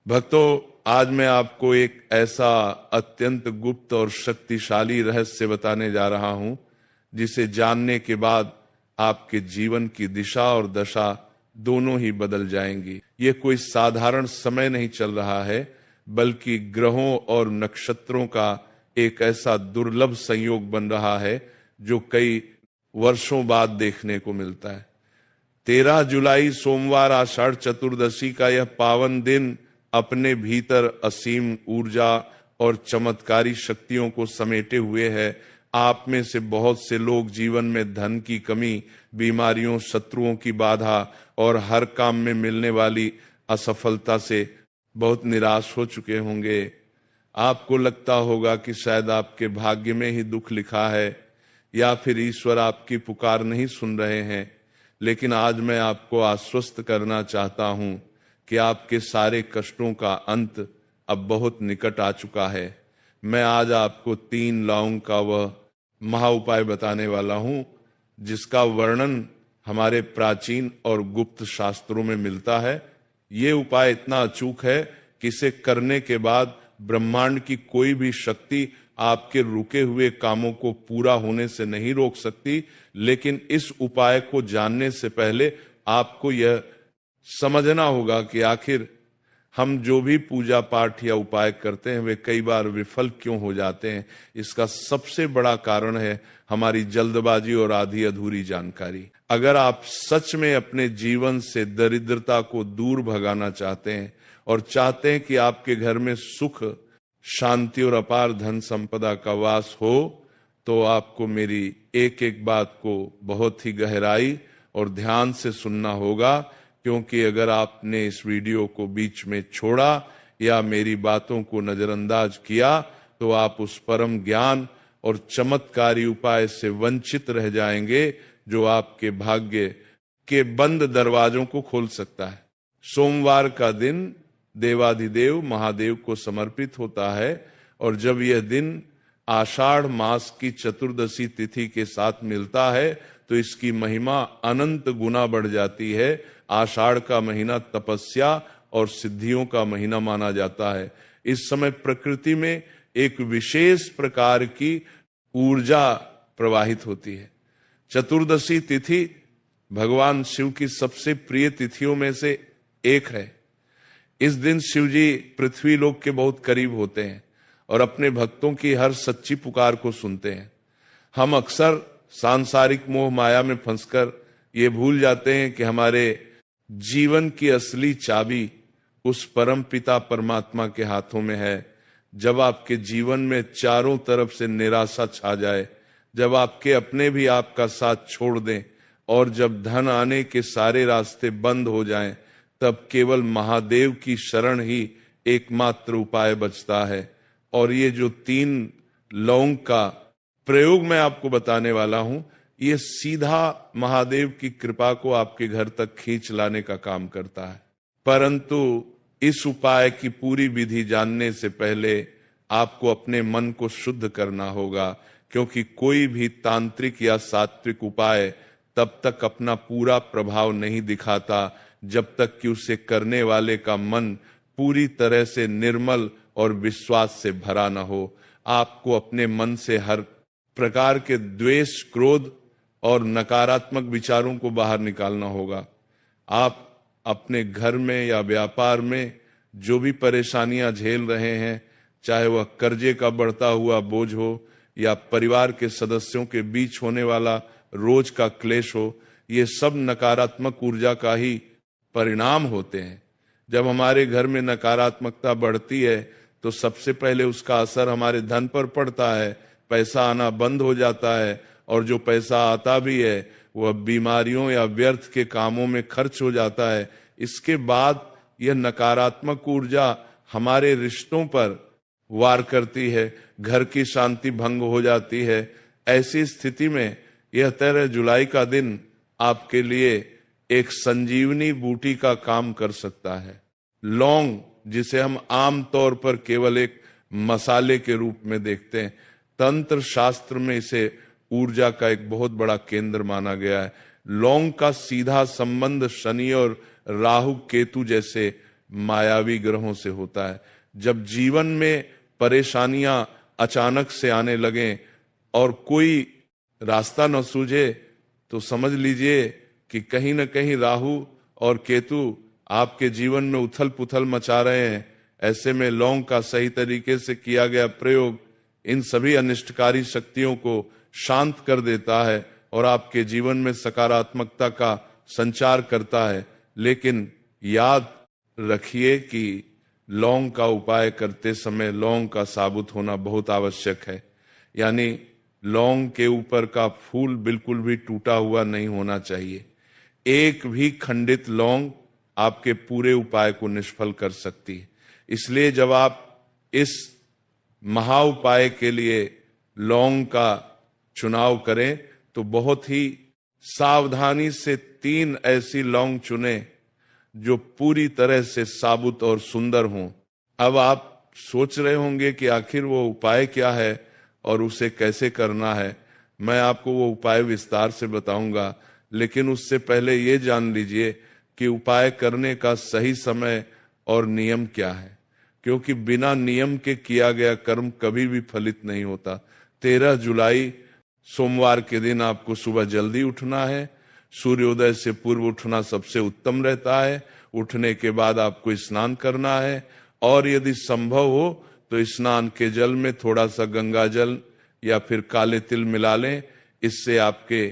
भक्तों, आज मैं आपको एक ऐसा अत्यंत गुप्त और शक्तिशाली रहस्य बताने जा रहा हूं जिसे जानने के बाद आपके जीवन की दिशा और दशा दोनों ही बदल जाएंगी। ये कोई साधारण समय नहीं चल रहा है, बल्कि ग्रहों और नक्षत्रों का एक ऐसा दुर्लभ संयोग बन रहा है जो कई वर्षों बाद देखने को मिलता है। 13 जुलाई सोमवार आषाढ़ चतुर्दशी का यह पावन दिन अपने भीतर असीम ऊर्जा और चमत्कारी शक्तियों को समेटे हुए है। आप में से बहुत से लोग जीवन में धन की कमी, बीमारियों, शत्रुओं की बाधा और हर काम में मिलने वाली असफलता से बहुत निराश हो चुके होंगे। आपको लगता होगा कि शायद आपके भाग्य में ही दुख लिखा है या फिर ईश्वर आपकी पुकार नहीं सुन रहे हैं। लेकिन आज मैं आपको आश्वस्त करना चाहता हूं कि आपके सारे कष्टों का अंत अब बहुत निकट आ चुका है। मैं आज आपको 3 लौंग का वह महा उपाय बताने वाला हूं जिसका वर्णन हमारे प्राचीन और गुप्त शास्त्रों में मिलता है। ये उपाय इतना अचूक है कि इसे करने के बाद ब्रह्मांड की कोई भी शक्ति आपके रुके हुए कामों को पूरा होने से नहीं रोक सकती। लेकिन इस उपाय को जानने से पहले आपको यह समझना होगा कि आखिर हम जो भी पूजा पाठ या उपाय करते हैं वे कई बार विफल क्यों हो जाते हैं। इसका सबसे बड़ा कारण है हमारी जल्दबाजी और आधी अधूरी जानकारी। अगर आप सच में अपने जीवन से दरिद्रता को दूर भगाना चाहते हैं और चाहते हैं कि आपके घर में सुख, शांति और अपार धन संपदा का वास हो, तो आपको मेरी एक एक बात को बहुत ही गहराई और ध्यान से सुनना होगा। क्योंकि अगर आपने इस वीडियो को बीच में छोड़ा या मेरी बातों को नजरअंदाज किया तो आप उस परम ज्ञान और चमत्कारी उपाय से वंचित रह जाएंगे जो आपके भाग्य के बंद दरवाजों को खोल सकता है। सोमवार का दिन देवाधिदेव महादेव को समर्पित होता है और जब यह दिन आषाढ़ मास की चतुर्दशी तिथि के साथ मिलता है तो इसकी महिमा अनंत गुना बढ़ जाती है। आषाढ़ का महीना तपस्या और सिद्धियों का महीना माना जाता है। इस समय प्रकृति में एक विशेष प्रकार की ऊर्जा प्रवाहित होती है। चतुर्दशी तिथि भगवान शिव की सबसे प्रिय तिथियों में से एक है। इस दिन शिव जी पृथ्वी लोक के बहुत करीब होते हैं और अपने भक्तों की हर सच्ची पुकार को सुनते हैं। हम अक्सर सांसारिक मोह माया में फंसकर ये भूल जाते हैं कि हमारे जीवन की असली चाबी उस परम पिता परमात्मा के हाथों में है। जब आपके जीवन में चारों तरफ से निराशा छा जाए, जब आपके अपने भी आपका साथ छोड़ दें और जब धन आने के सारे रास्ते बंद हो जाएं, तब केवल महादेव की शरण ही एकमात्र उपाय बचता है। और ये जो 3 लौंग का प्रयोग मैं आपको बताने वाला हूं, ये सीधा महादेव की कृपा को आपके घर तक खींच लाने का काम करता है। परंतु इस उपाय की पूरी विधि जानने से पहले आपको अपने मन को शुद्ध करना होगा, क्योंकि कोई भी तांत्रिक या सात्विक उपाय तब तक अपना पूरा प्रभाव नहीं दिखाता जब तक कि उसे करने वाले का मन पूरी तरह से निर्मल और विश्वास से भरा न हो। आपको अपने मन से हर प्रकार के द्वेष, क्रोध और नकारात्मक विचारों को बाहर निकालना होगा। आप अपने घर में या व्यापार में जो भी परेशानियां झेल रहे हैं, चाहे वह कर्जे का बढ़ता हुआ बोझ हो या परिवार के सदस्यों के बीच होने वाला रोज का क्लेश हो, ये सब नकारात्मक ऊर्जा का ही परिणाम होते हैं। जब हमारे घर में नकारात्मकता बढ़ती है तो सबसे पहले उसका असर हमारे धन पर पड़ता है। पैसा आना बंद हो जाता है और जो पैसा आता भी है वह बीमारियों या व्यर्थ के कामों में खर्च हो जाता है। इसके बाद यह नकारात्मक ऊर्जा हमारे रिश्तों पर वार करती है, घर की शांति भंग हो जाती है। ऐसी स्थिति में यह 13 जुलाई का दिन आपके लिए एक संजीवनी बूटी का काम कर सकता है। लौंग, जिसे हम आम तौर पर केवल एक मसाले के रूप में देखते हैं, तंत्र शास्त्र में इसे ऊर्जा का एक बहुत बड़ा केंद्र माना गया है। लौंग का सीधा संबंध शनि और राहु केतु जैसे मायावी ग्रहों से होता है। जब जीवन में परेशानियां अचानक से आने लगें और कोई रास्ता न सूझे तो समझ लीजिए कि कहीं न कहीं राहु और केतु आपके जीवन में उथल पुथल मचा रहे हैं। ऐसे में लौंग का सही तरीके से किया गया प्रयोग इन सभी अनिष्टकारी शक्तियों को शांत कर देता है और आपके जीवन में सकारात्मकता का संचार करता है। लेकिन याद रखिए कि लौंग का उपाय करते समय लौंग का साबुत होना बहुत आवश्यक है। यानी लौंग के ऊपर का फूल बिल्कुल भी टूटा हुआ नहीं होना चाहिए। एक भी खंडित लौंग आपके पूरे उपाय को निष्फल कर सकती है। इसलिए जब आप इस महा उपाय के लिए लौंग का चुनाव करें तो बहुत ही सावधानी से 3 ऐसी लौंग चुनें जो पूरी तरह से साबुत और सुंदर हों। अब आप सोच रहे होंगे कि आखिर वो उपाय क्या है और उसे कैसे करना है। मैं आपको वो उपाय विस्तार से बताऊंगा, लेकिन उससे पहले ये जान लीजिए कि उपाय करने का सही समय और नियम क्या है, क्योंकि बिना नियम के किया गया कर्म कभी भी फलित नहीं होता। 13 जुलाई सोमवार के दिन आपको सुबह जल्दी उठना है। सूर्योदय से पूर्व उठना सबसे उत्तम रहता है। उठने के बाद आपको स्नान करना है और यदि संभव हो तो स्नान के जल में थोड़ा सा गंगा जल या फिर काले तिल मिला लें। इससे आपके